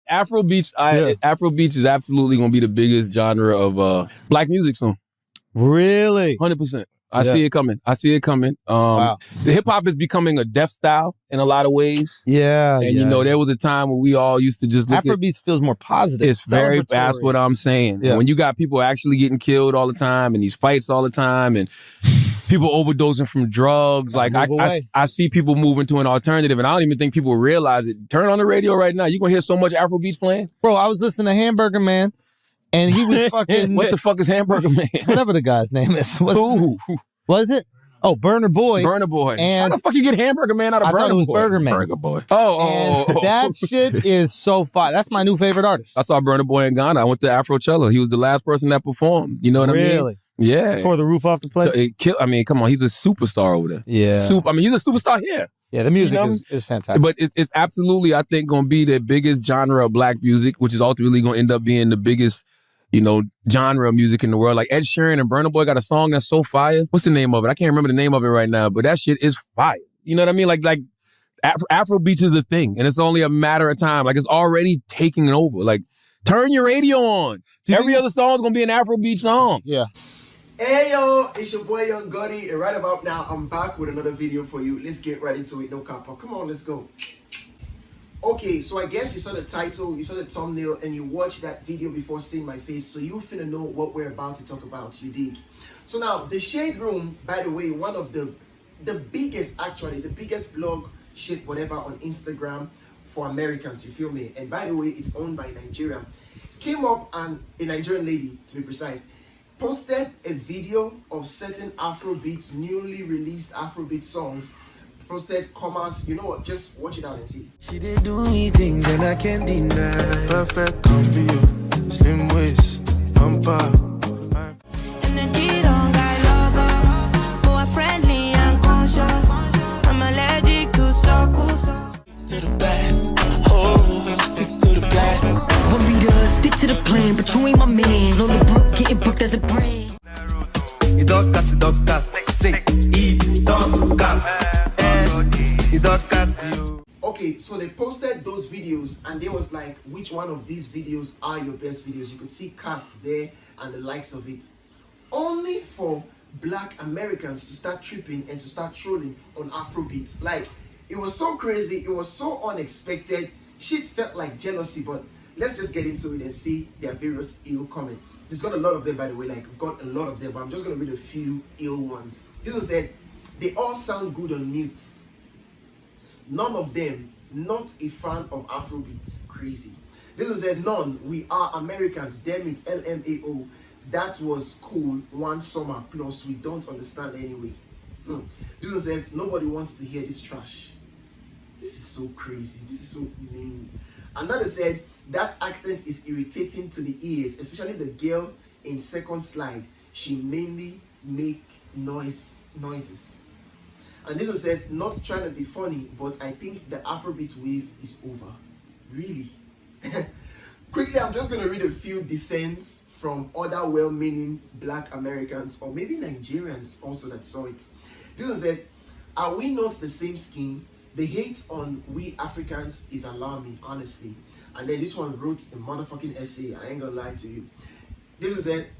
Afrobeats, Afrobeats is absolutely gonna be the biggest genre of black music soon. Really? 100%. I see it coming. I see it coming. The hip hop is becoming a deaf style in a lot of ways. Yeah. And you know, there was a time when we all used to just look Afrobeats feels more positive. It's very, that's what I'm saying. Yeah. When you got people actually getting killed all the time and these fights all the time and people overdosing from drugs, like I see people moving to an alternative and I don't even think people realize it. Turn on the radio right now. You're going to hear so much Afrobeats playing. Bro, I was listening to Hamburger Man and he was fucking... What the fuck is Hamburger Man? Whatever the guy's name is. What is it? Oh, Burna Boy. Burna Boy. And how the fuck you get Hamburger Man out of Burna Boy? I thought it was Burger Man. Burger Boy. That shit is so fire. That's my new favorite artist. I saw Burna Boy in Ghana. I went to Afrocello. He was the last person that performed. You know what I mean? Really? Yeah. Tore the roof off the place? I mean, come on. He's a superstar over there. Yeah. I mean, he's a superstar here. Yeah, the music is fantastic. But it's absolutely, I think, going to be the biggest genre of black music, which is ultimately going to end up being the biggest, you know, genre of music in the world. Like Ed Sheeran and Burna Boy got a song that's so fire. What's the name of it? I can't remember the name of it right now, but that shit is fire. You know what I mean? Like Afrobeats is a thing, and it's only a matter of time. Like, it's already taking over. Like, turn your radio on. Every other song is going to be an Afrobeat song. Yeah. Hey yo, it's your boy Young Gotti, and right about now, I'm back with another video for you. Let's get right into it, no kappa. Come on, let's go. Okay, so I guess you saw the title, you saw the thumbnail, and you watched that video before seeing my face, so you finna know what we're about to talk about, you dig? So now, the Shade Room, by the way, one of the biggest, actually, the biggest blog, shit, whatever, on Instagram for Americans, you feel me? And by the way, it's owned by Nigeria. Came up, and a Nigerian lady, to be precise, posted a video of certain Afrobeats, newly released Afrobeat songs, posted commas, you know what, just watch it out and see. She did do me things and I can't deny. Perfect combi, slim waist, bumper. And then she don't got logo, more friendly and conscious. I'm allergic to suckles. To the black, oh, stick to the black. Want me to stick to the plan, but you ain't my man. On the brook, getting booked as a brand. Okay, so they posted those videos and they was like, which one of these videos are your best videos? You could see cast there and the likes of it. Only for black Americans to start tripping and to start trolling on Afrobeats. Like, it was so crazy, it was so unexpected. Shit felt like jealousy, but let's just get into it and see their various ill comments. There's got a lot of them, by the way, like we've got a lot of them, but I'm just gonna read a few ill ones. This one said, they all sound good on mute. None of them, not a fan of Afrobeats. Crazy. This one says, none, we are Americans, damn it, LMAO. That was cool, one summer, plus we don't understand anyway. This one says, nobody wants to hear this trash. This is so crazy, this is so mean. Another said, that accent is irritating to the ears, especially the girl in second slide. She mainly make noises. And this one says, not trying to be funny, but I think the Afrobeat wave is over. Really? Quickly, I'm just going to read a few defense from other well-meaning black Americans, or maybe Nigerians also that saw it. This one said, are we not the same skin? The hate on we Africans is alarming, honestly. And then this one wrote a motherfucking essay. I ain't gonna lie to you. This is it.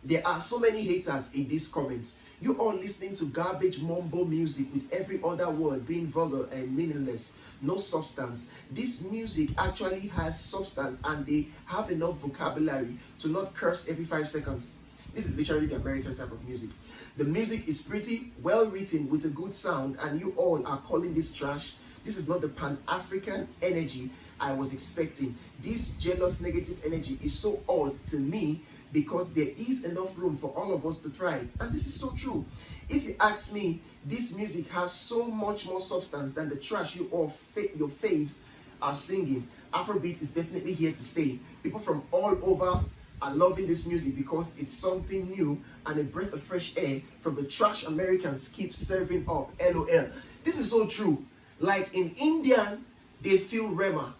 There are so many haters in these comments. You all listening to garbage mumble music with every other word being vulgar and meaningless. No substance. This music actually has substance and they have enough vocabulary to not curse every 5 seconds. This is literally the American type of music. The music is pretty, well written with a good sound, and you all are calling this trash. This is not the Pan-African energy I was expecting. This jealous negative energy is so odd to me because there is enough room for all of us to thrive. And this is so true. If you ask me, this music has so much more substance than the trash you all, your faves, are singing. Afrobeat is definitely here to stay. People from all over are loving this music because it's something new and a breath of fresh air from the trash Americans keep serving up. LOL. This is so true. Like in India, they feel Rema.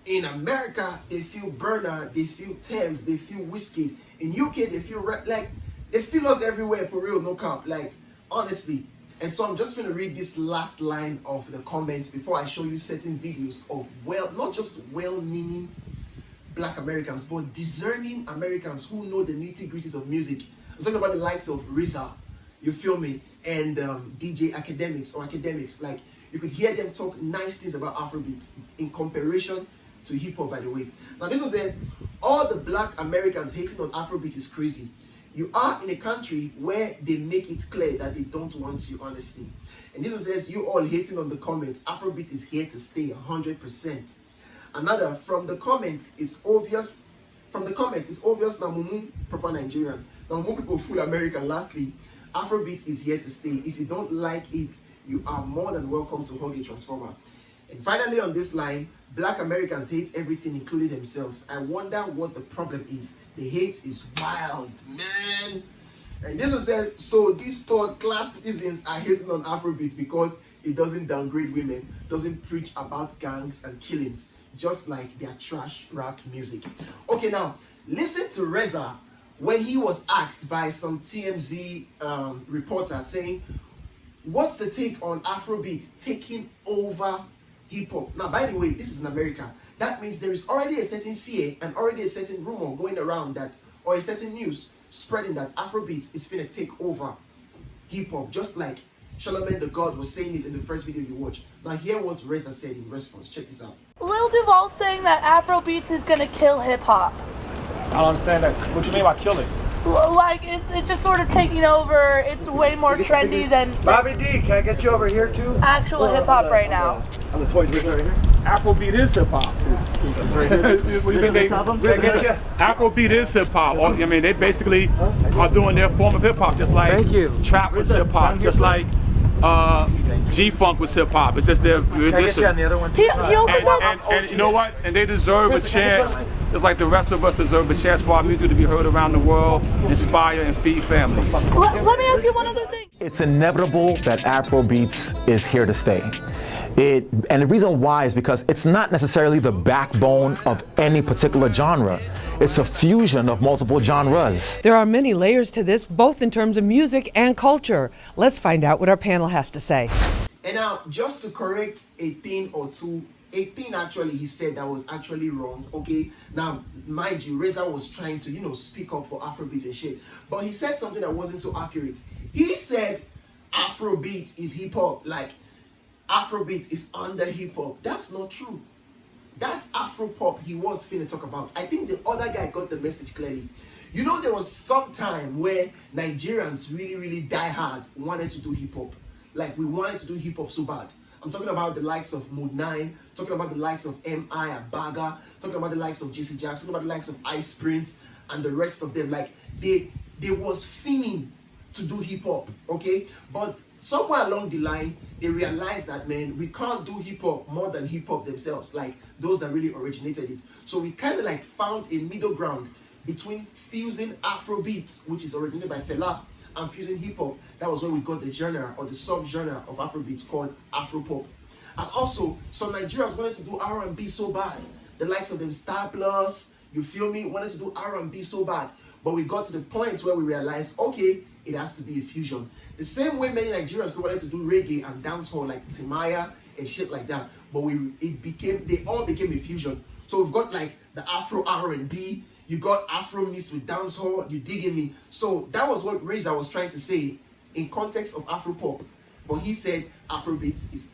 In America, they feel Burna, they feel Thames, they feel Whiskey. In UK, they feel like they feel us everywhere for real, no cap. Like honestly. And so I'm just gonna read this last line of the comments before I show you certain videos of not just well-meaning black Americans, but discerning Americans who know the nitty-gritties of music. I'm talking about the likes of RZA, you feel me, and DJ Academics. Like, you could hear them talk nice things about Afrobeats in comparison to hip-hop, by the way. Now, this was said, all the black Americans hating on Afrobeat is crazy. You are in a country where they make it clear that they don't want you, honestly. And this was says, you all hating on the comments, Afrobeat is here to stay 100%. Another, from the comments, it's obvious. From the comments, it's obvious now Mumu, proper Nigerian. Now Mumu people full American. Lastly, Afrobeat is here to stay. If you don't like it, you are more than welcome to hug a transformer. And finally on this line, black Americans hate everything, including themselves. I wonder what the problem is. The hate is wild, man. And this is says, so these third-class citizens are hating on Afrobeat because it doesn't downgrade women, doesn't preach about gangs and killings, just like their trash rap music. Okay, now listen to RZA when he was asked by some TMZ reporter saying, what's the take on Afrobeat taking over hip-hop? Now, by the way, this is in America. That means there is already a certain fear and already a certain rumor going around that, or a certain news spreading that Afrobeat is finna take over hip-hop, just like Charlamagne the God was saying it in the first video you watched. Now hear what RZA said in response. Check this out. Lil Duval's saying that Afrobeats is gonna kill hip-hop. I don't understand that. What you mean by kill it? Like, it's just sort of taking over. It's way more trendy than Bobby D, can I get you over here too? actual hip-hop right now. On the toys right here. Afrobeat is hip hop. Afrobeat is hip hop. I mean, they basically are doing their form of hip hop, just like trap was hip hop, just like G-Funk was hip hop. It's just their rendition. He also said, and you know what? And they deserve a chance, just like the rest of us deserve a chance for our music to be heard around the world, inspire and feed families. let me ask you one other thing. It's inevitable that Afrobeats is here to stay. And the reason why is because it's not necessarily the backbone of any particular genre. It's a fusion of multiple genres. There are many layers to this, both in terms of music and culture. Let's find out what our panel has to say. And now, just to correct a thing or two, a thing actually he said that was actually wrong, okay? Now, mind you, RZA was trying to, speak up for Afrobeat and shit. But he said something that wasn't so accurate. He said Afrobeat is hip-hop, like Afrobeat is under hip-hop. That's not true. That's Afropop he was finna talk about. I think the other guy got the message clearly. There was some time where Nigerians really die hard wanted to do hip-hop. Like, we wanted to do hip-hop so bad. I'm talking about the likes of Mood 9, talking about the likes of M.I. Abaga, talking about the likes of JC Jackson, talking about the likes of Ice Prince and the rest of them. Like, they was fiending to do hip-hop, okay? But somewhere along the line, they realized that, man, we can't do hip-hop more than hip-hop themselves, like those that really originated it. So we kind of like found a middle ground between fusing Afrobeat, which is originated by Fela, and fusing hip-hop. That was when we got the genre or the sub-genre of Afrobeat called Afropop. And also, some Nigerians wanted to do R&B so bad. The likes of them Star Plus, you feel me, wanted to do R&B so bad. But we got to the point where we realized, okay, it has to be a fusion. The same way many Nigerians wanted to do reggae and dancehall like Timaya and shit like that. But they all became a fusion. So we've got like the Afro R&B, you got Afro mixed with dancehall, you digging me? So that was what RZA was trying to say in context of Afropop. But he said Afrobeat is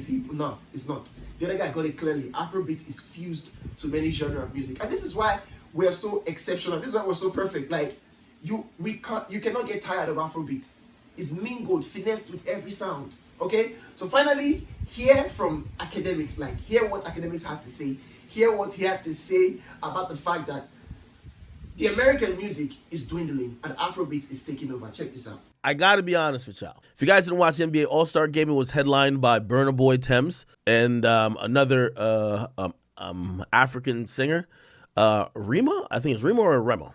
hip. No, it's not. The other guy got it clearly. Afrobeat is fused to many genres of music. And this is why we're so exceptional. This is why we're so perfect. Like, you cannot get tired of Afrobeat. It's mingled, finessed with every sound. Okay? So finally, hear from academics. Like, hear what academics had to say. Hear what he had to say about the fact that the American music is dwindling and Afrobeat is taking over. Check this out. I gotta be honest with y'all. If you guys didn't watch NBA All-Star Game, it was headlined by Burna Boy Thames and another African singer, Rima. I think it's Rima or Remo.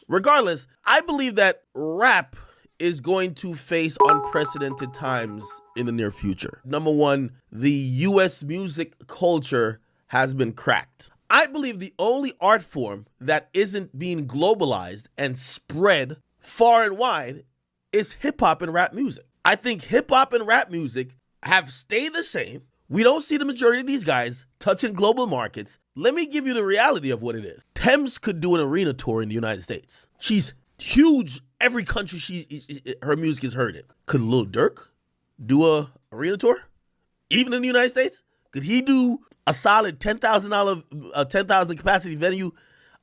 Regardless, I believe that rap is going to face unprecedented times in the near future. Number one, the U.S. music culture has been cracked. I believe the only art form that isn't being globalized and spread far and wide is hip-hop and rap music. I think hip-hop and rap music have stayed the same. We don't see the majority of these guys touching global markets. let me give you the reality of what it is. Thames could do an arena tour in the United States. She's huge. Every country her music is heard in. Could Lil Durk do a arena tour? Even in the United States? Could he do a solid $10,000 capacity venue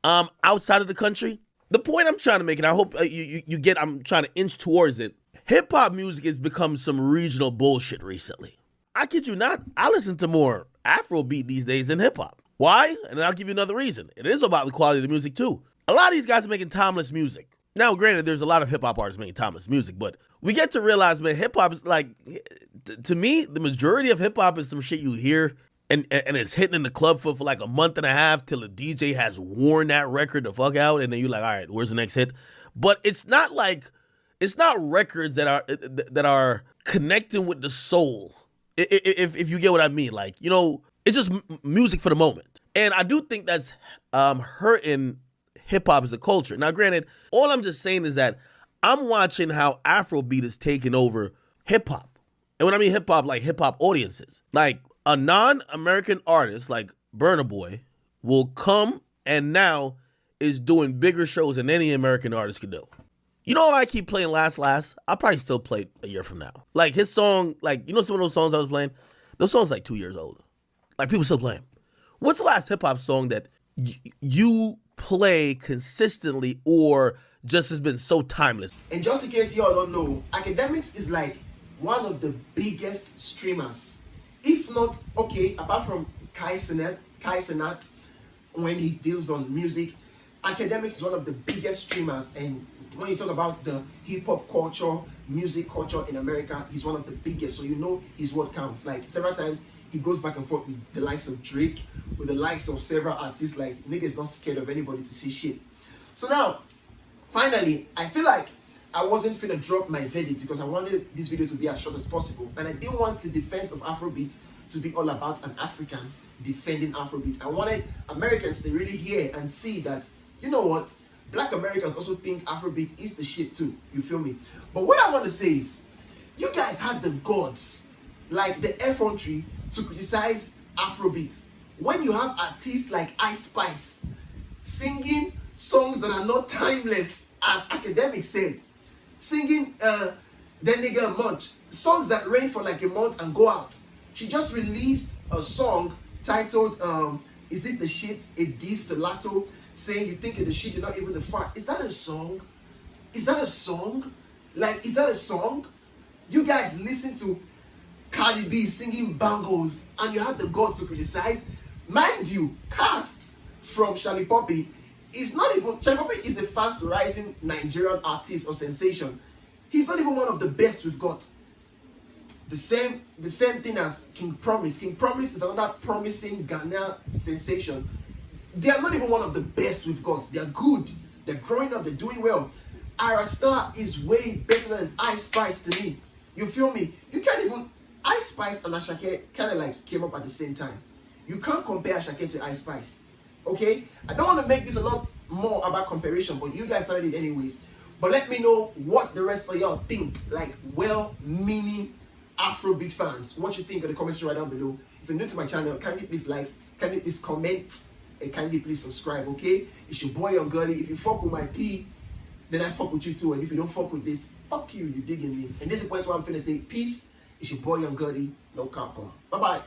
outside of the country? The point I'm trying to make, and I hope you get, I'm trying to inch towards it. Hip hop music has become some regional bullshit recently. I kid you not, I listen to more Afrobeat these days than hip hop. Why? And I'll give you another reason. It is about the quality of the music too. A lot of these guys are making timeless music. Now, granted, there's a lot of hip hop artists making timeless music, but we get to realize, man, hip hop is like, to me, the majority of hip hop is some shit you hear and it's hitting in the club for like a month and a half till the DJ has worn that record the fuck out, and then you're like, all right, where's the next hit? But it's not records that are connecting with the soul. If you get what I mean, like, you know, it's just music for the moment. And I do think that's hurting hip hop as a culture. Now, granted, all I'm just saying is that I'm watching how Afrobeat is taking over hip hop. And when I mean hip hop, like hip hop audiences, like a non-American artist like Burna Boy will come and now is doing bigger shows than any American artist could do. You know, I keep playing Last. I'll probably still play it a year from now. Like his song, like, you know, some of those songs I was playing, those songs like 2 years old. Like people still play them. What's the last hip hop song that you play consistently or just has been so timeless? And just in case y'all don't know, Academics is like one of the biggest streamers. If not, okay, apart from Kai Cenat, when he deals on music, Academics is one of the biggest streamers. And when you talk about the hip-hop culture, music culture in America, he's one of the biggest. So you know his word counts. Like several times, he goes back and forth with the likes of Drake, with the likes of several artists. Like, niggas not scared of anybody to see shit. So now, finally, I feel like I wasn't finna drop my verdict because I wanted this video to be as short as possible. And I didn't want the defense of Afrobeat to be all about an African defending Afrobeat. I wanted Americans to really hear and see that, you know what, Black Americans also think Afrobeat is the shit too. You feel me? But what I want to say is, you guys had the gods, like the effrontery, to criticize Afrobeat. When you have artists like Ice Spice singing songs that are not timeless, as Academics said, singing Then Nigga Munch, songs that reign for like a month and go out. She just released a song titled Is It the Shit? A Diss to Lato, saying you think you're the shit, you're not even the fart. Is that a song? Is that a song? Like, is that a song? You guys listen to Cardi B singing bangos and you have the gods to criticize? Mind you, Cast from Charlie Poppy is not even, Charlie Poppy is a fast rising Nigerian artist or sensation. He's not even one of the best we've got. The same thing as King Promise. King Promise is another promising Ghana sensation. They are not even one of the best we've got. They are good. They're growing up. They're doing well. Ira Star is way better than Ice Spice to me. You feel me? You can't even... Ice Spice and Ashake kind of like came up at the same time. You can't compare Ashake to Ice Spice. Okay? I don't want to make this a lot more about comparison, but you guys started it anyways. But let me know what the rest of y'all think. Like, well-meaning Afrobeat fans. What you think in the comments right down below. If you're new to my channel, kindly please like, kindly please comment, and kindly please subscribe, okay? It's your boy Young Gotti. If you fuck with my P, then I fuck with you too. And if you don't fuck with this, fuck you, you digging me. And this is the point where I'm finna say peace. It's your boy Young Gotti, no copper. Bye-bye.